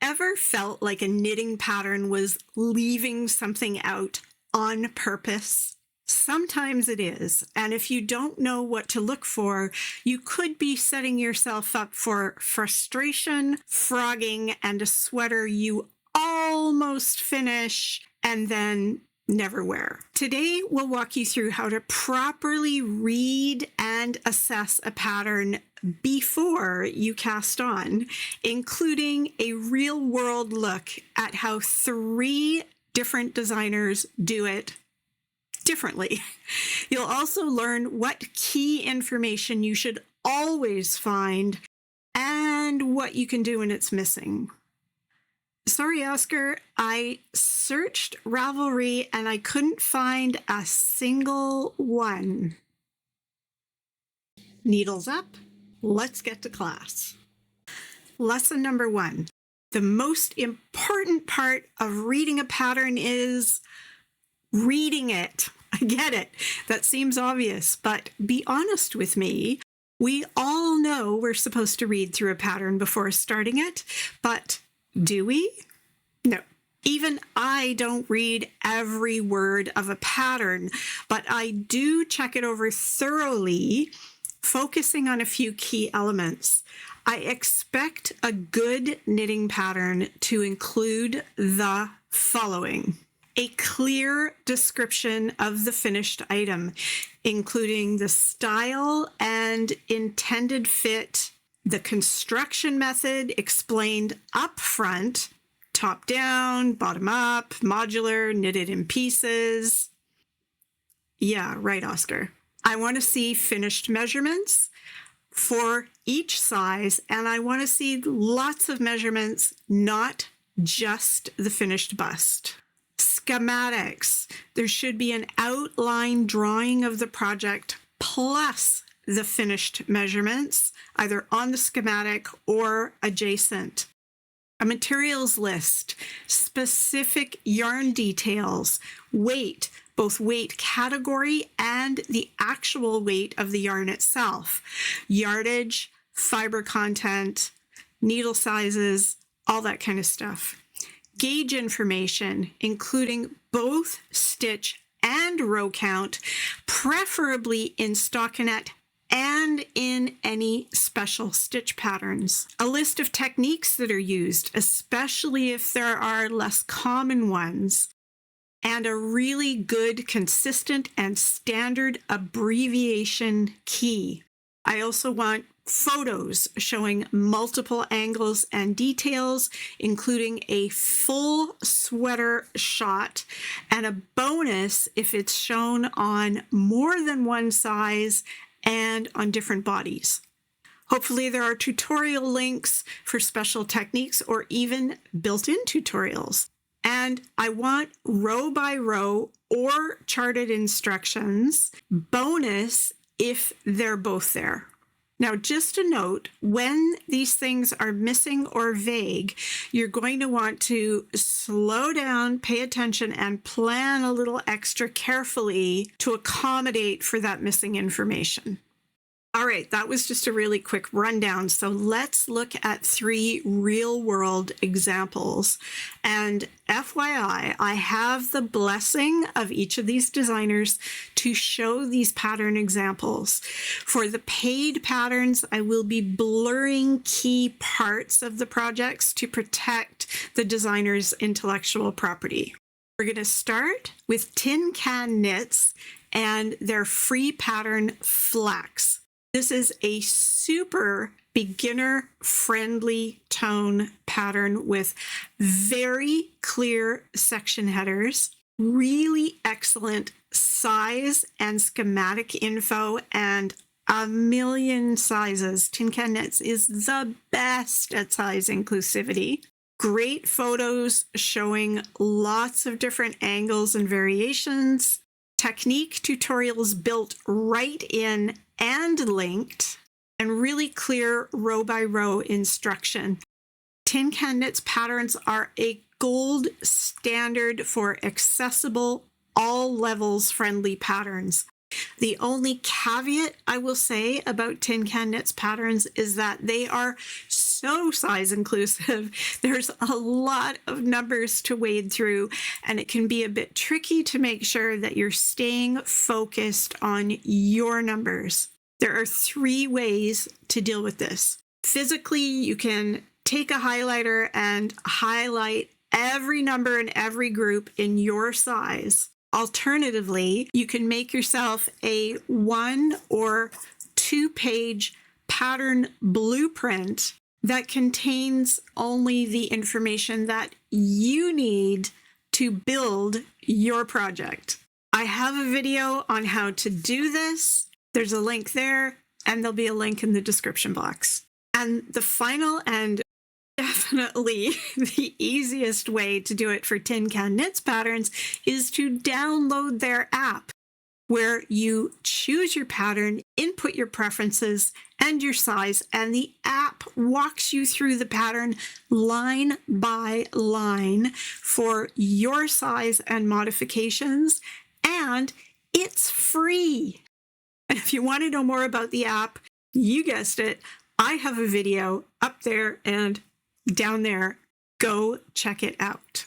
ever felt like a knitting pattern was leaving something out on purpose? Sometimes it is. And if you don't know what to look for, you could be setting yourself up for frustration, frogging, and a sweater you almost finish and then never wear. Today, we'll walk you through how to properly read and assess a pattern before you cast on, including a real-world look at how 3 different designers do it differently. You'll also learn what key information you should always find and what you can do when it's missing. Sorry, Oscar, I searched Ravelry and I couldn't find a single one. Needles up, let's get to class. Lesson number 1. The most important part of reading a pattern is reading it. I get it. That seems obvious, but be honest with me. We all know we're supposed to read through a pattern before starting it, but do we? No. Even I don't read every word of a pattern, but I do check it over thoroughly, focusing on a few key elements. I expect a good knitting pattern to include the following: a clear description of the finished item, including the style and intended fit, the construction method explained up front, top down, bottom up, modular, knitted in pieces. Yeah, right, Oscar. I want to see finished measurements for each size, and I want to see lots of measurements, not just the finished bust. Schematics. There should be an outline drawing of the project plus the finished measurements, either on the schematic or adjacent. A materials list, specific yarn details, weight, both weight category and the actual weight of the yarn itself, yardage, fiber content, needle sizes, all that kind of stuff. Gauge information, including both stitch and row count, preferably in stockinette and in any special stitch patterns. A list of techniques that are used, especially if there are less common ones, and a really good, consistent, and standard abbreviation key. I also want photos showing multiple angles and details, including a full sweater shot, and a bonus if it's shown on more than one size and on different bodies. Hopefully there are tutorial links for special techniques or even built-in tutorials. And I want row by row or charted instructions, bonus if they're both there. Now, just a note, when these things are missing or vague, you're going to want to slow down, pay attention, and plan a little extra carefully to accommodate for that missing information. All right, that was just a really quick rundown. So let's look at 3 real-world examples. And FYI, I have the blessing of each of these designers to show these pattern examples. For the paid patterns, I will be blurring key parts of the projects to protect the designer's intellectual property. We're going to start with Tin Can Knits and their free pattern Flax. This is a super beginner-friendly tone pattern with very clear section headers, really excellent size and schematic info, and a million sizes. Tin Can Knits is the best at size inclusivity. Great photos showing lots of different angles and variations. Technique tutorials built right in and linked, and really clear row by row instruction. Tin Can Knits patterns are a gold standard for accessible, all levels friendly patterns. The only caveat I will say about Tin Can Knits patterns is that they are so size inclusive. There's a lot of numbers to wade through, and it can be a bit tricky to make sure that you're staying focused on your numbers. There are 3 ways to deal with this. Physically, you can take a highlighter and highlight every number in every group in your size. Alternatively, you can make yourself a 1 or 2 page pattern blueprint that contains only the information that you need to build your project. I have a video on how to do this. There's a link there, and there'll be a link in the description box. And the final and definitely the easiest way to do it for Tin Can Knits patterns is to download their app, where you choose your pattern, input your preferences and your size, and the app walks you through the pattern line by line for your size and modifications, and it's free. And if you want to know more about the app, you guessed it, I have a video up there and down there. Go check it out.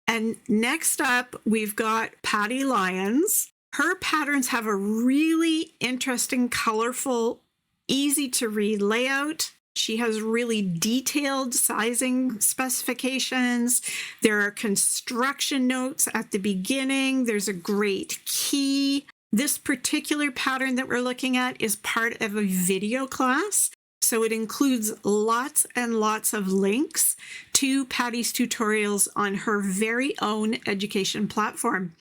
And next up, we've got Patty Lyons. Her patterns have a really interesting, colorful, easy to read layout. She has really detailed sizing specifications. There are construction notes at the beginning. There's a great key. This particular pattern that we're looking at is part of a video class. So it includes lots and lots of links to Patty's tutorials on her very own education platform.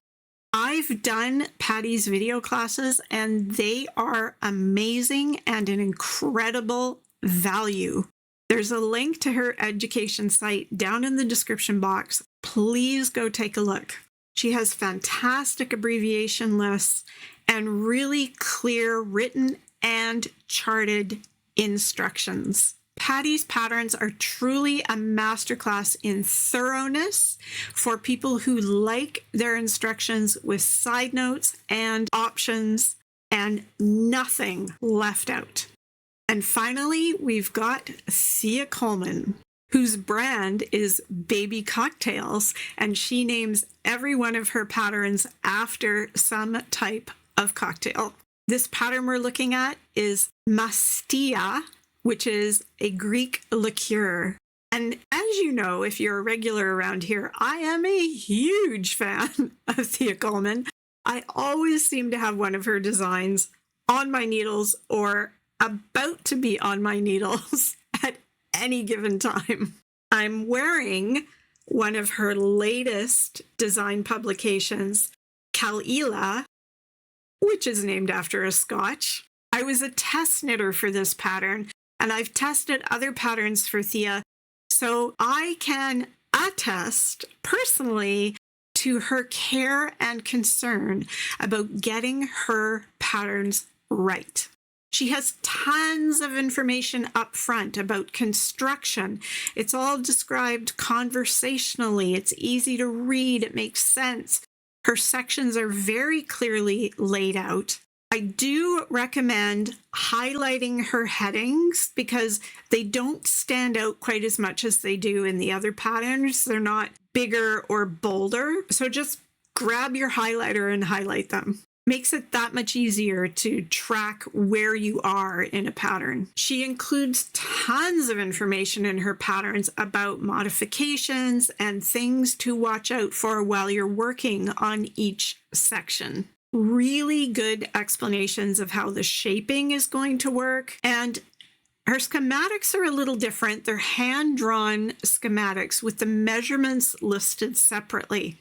I've done Patty's video classes, and they are amazing and an incredible value. There's a link to her education site down in the description box. Please go take a look. She has fantastic abbreviation lists and really clear written and charted instructions. Patty's patterns are truly a masterclass in thoroughness for people who like their instructions with side notes and options and nothing left out. And finally, we've got Thea Colman, whose brand is Baby Cocktails, and she names every one of her patterns after some type of cocktail. This pattern we're looking at is Mastia, which is a Greek liqueur. And as you know, if you're a regular around here, I am a huge fan of Thea Colman. I always seem to have one of her designs on my needles or about to be on my needles at any given time. I'm wearing one of her latest design publications, Kalila, which is named after a Scotch. I was a test knitter for this pattern, and I've tested other patterns for Thea, so I can attest personally to her care and concern about getting her patterns right. She has tons of information up front about construction. It's all described conversationally. It's easy to read. It makes sense. Her sections are very clearly laid out. I do recommend highlighting her headings because they don't stand out quite as much as they do in the other patterns. They're not bigger or bolder. So just grab your highlighter and highlight them. Makes it that much easier to track where you are in a pattern. She includes tons of information in her patterns about modifications and things to watch out for while you're working on each section. Really good explanations of how the shaping is going to work. And her schematics are a little different. They're hand-drawn schematics with the measurements listed separately.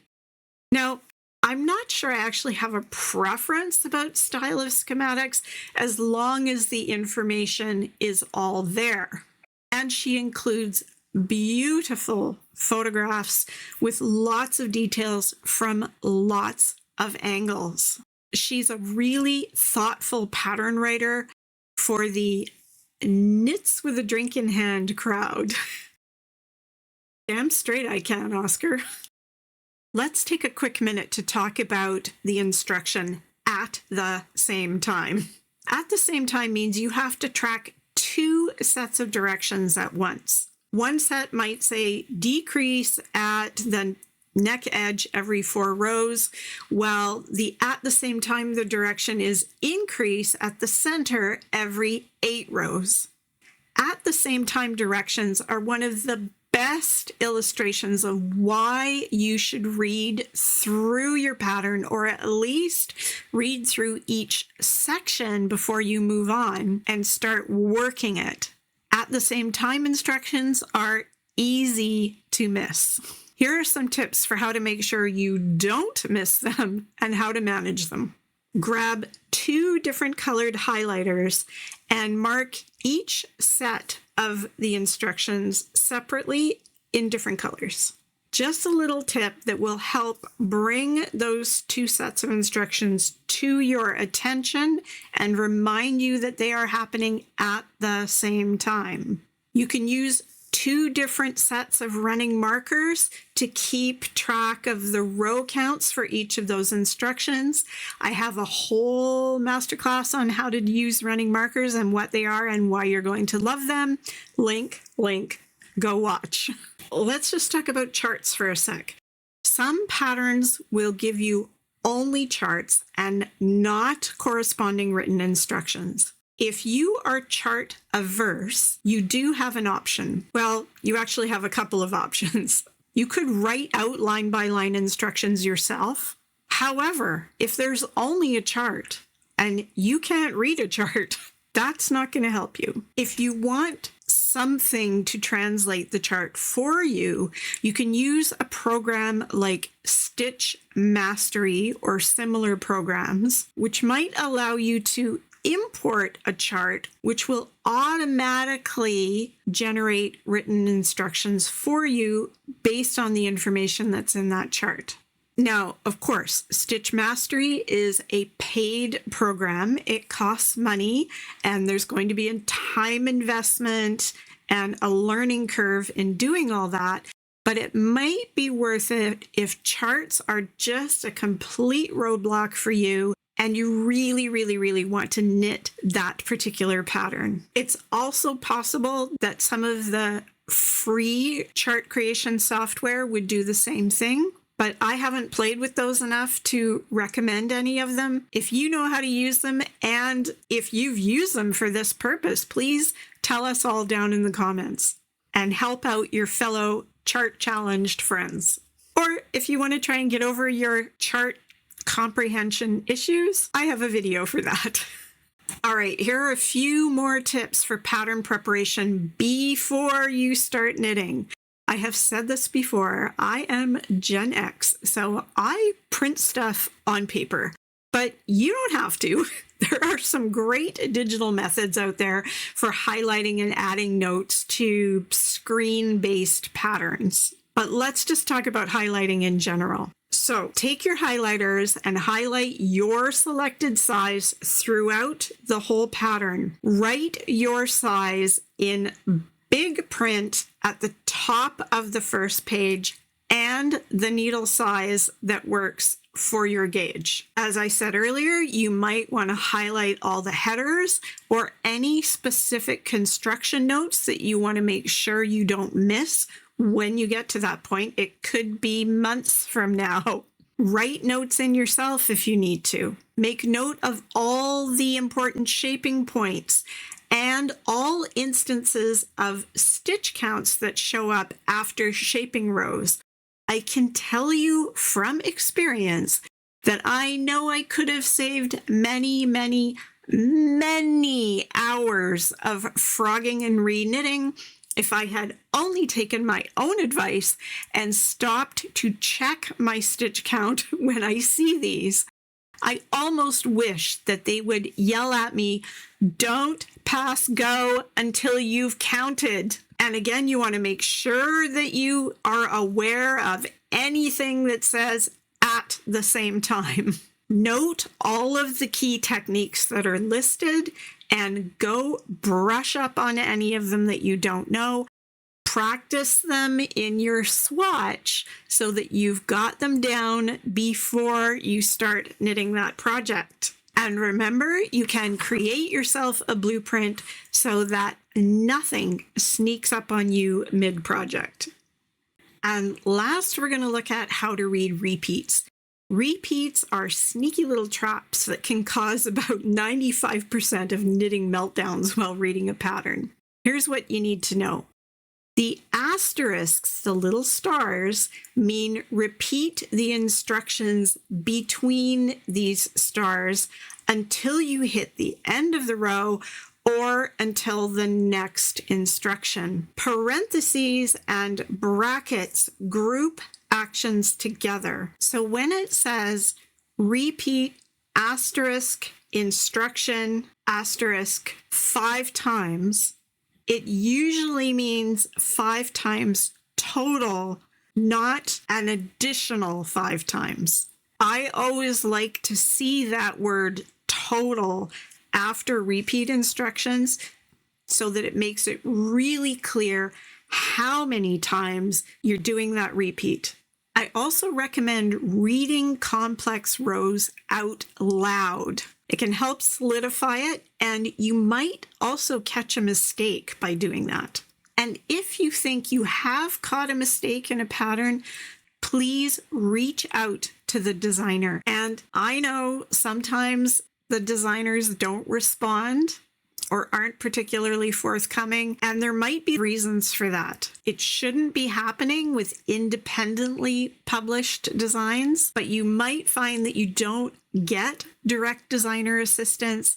Now, I'm not sure I actually have a preference about style of schematics as long as the information is all there. And she includes beautiful photographs with lots of details from lots of angles. She's a really thoughtful pattern writer for the knits with a drink in hand crowd. Damn straight I can, Oscar. Let's take a quick minute to talk about the instruction at the same time. At the same time means you have to track two sets of directions at once. One set might say decrease at the neck edge every 4 rows, while the at the same time the direction is increase at the center every 8 rows. At the same time directions are one of the best illustrations of why you should read through your pattern, or at least read through each section before you move on and start working it. At the same time instructions are easy to miss. Here are some tips for how to make sure you don't miss them and how to manage them. Grab 2 different colored highlighters and mark each set of the instructions separately in different colors. Just a little tip that will help bring those 2 sets of instructions to your attention and remind you that they are happening at the same time. You can use 2 different sets of running markers to keep track of the row counts for each of those instructions. I have a whole masterclass on how to use running markers and what they are and why you're going to love them. Link, go watch. Let's just talk about charts for a sec. Some patterns will give you only charts and not corresponding written instructions. If you are chart averse, you do have an option. Well, you actually have a couple of options. You could write out line by line instructions yourself. However, if there's only a chart and you can't read a chart, that's not going to help you. If you want something to translate the chart for you, you can use a program like Stitchmastery or similar programs, which might allow you to import a chart which will automatically generate written instructions for you based on the information that's in that chart. Now, of course, Stitchmastery is a paid program. It costs money, and there's going to be a time investment and a learning curve in doing all that. But it might be worth it if charts are just a complete roadblock for you and you really want to knit that particular pattern. It's also possible that some of the free chart creation software would do the same thing, but I haven't played with those enough to recommend any of them. If you know how to use them and if you've used them for this purpose, please tell us all down in the comments and help out your fellow chart challenged friends. Or if you want to try and get over your chart comprehension issues, I have a video for that. All right, here are a few more tips for pattern preparation before you start knitting. I have said this before, I am Gen X, so I print stuff on paper, but you don't have to. There are some great digital methods out there for highlighting and adding notes to screen-based patterns. But let's just talk about highlighting in general. So take your highlighters and highlight your selected size throughout the whole pattern. Write your size in big print at the top of the first page and the needle size that works for your gauge. As I said earlier, you might want to highlight all the headers or any specific construction notes that you want to make sure you don't miss when you get to that point. It could be months from now. Write notes in yourself if you need to. Make note of all the important shaping points and all instances of stitch counts that show up after shaping rows. I can tell you from experience that I know I could have saved many hours of frogging and re-knitting if I had only taken my own advice and stopped to check my stitch count when I see these. I almost wish that they would yell at me, "Don't pass go until you've counted." And again, you want to make sure that you are aware of anything that says at the same time. Note all of the key techniques that are listed and go brush up on any of them that you don't know. Practice them in your swatch so that you've got them down before you start knitting that project. And remember, you can create yourself a blueprint so that nothing sneaks up on you mid-project. And last, we're going to look at how to read repeats. Repeats are sneaky little traps that can cause about 95% of knitting meltdowns while reading a pattern. Here's what you need to know. The asterisks, the little stars, mean repeat the instructions between these stars until you hit the end of the row or until the next instruction. Parentheses and brackets group actions together. So when it says repeat asterisk instruction asterisk 5 times, it usually means 5 times total, not an additional 5 times. I always like to see that word total after repeat instructions so that it makes it really clear how many times you're doing that repeat. I also recommend reading complex rows out loud. It can help solidify it, and you might also catch a mistake by doing that. And if you think you have caught a mistake in a pattern, please reach out to the designer. And I know sometimes the designers don't respond or aren't particularly forthcoming, and there might be reasons for that. It shouldn't be happening with independently published designs, but you might find that you don't get direct designer assistance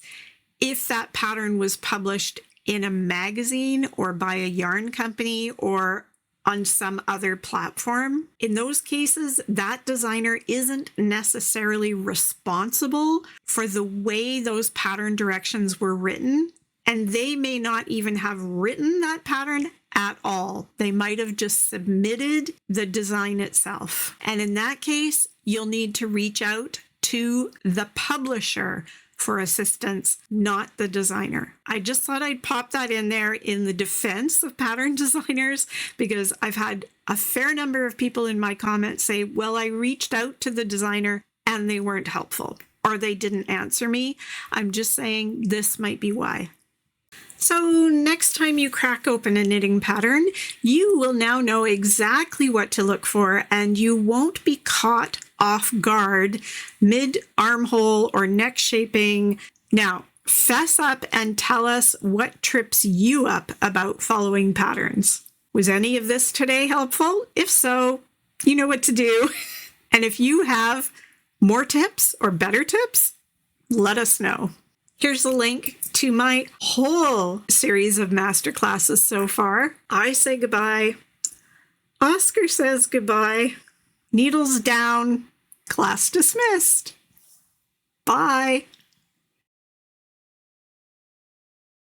if that pattern was published in a magazine or by a yarn company or on some other platform. In those cases, that designer isn't necessarily responsible for the way those pattern directions were written, and they may not even have written that pattern at all. They might have just submitted the design itself. And in that case, you'll need to reach out to the publisher for assistance, not the designer. I just thought I'd pop that in there in the defense of pattern designers, because I've had a fair number of people in my comments say, well, I reached out to the designer and they weren't helpful, or they didn't answer me. I'm just saying this might be why. So next time you crack open a knitting pattern, you will now know exactly what to look for, and you won't be caught off guard mid-armhole or neck shaping. Now, fess up and tell us what trips you up about following patterns. Was any of this today helpful? If so, you know what to do. And if you have more tips or better tips, let us know. Here's a link to my whole series of masterclasses so far. I say goodbye. Oscar says goodbye. Needles down. Class dismissed. Bye.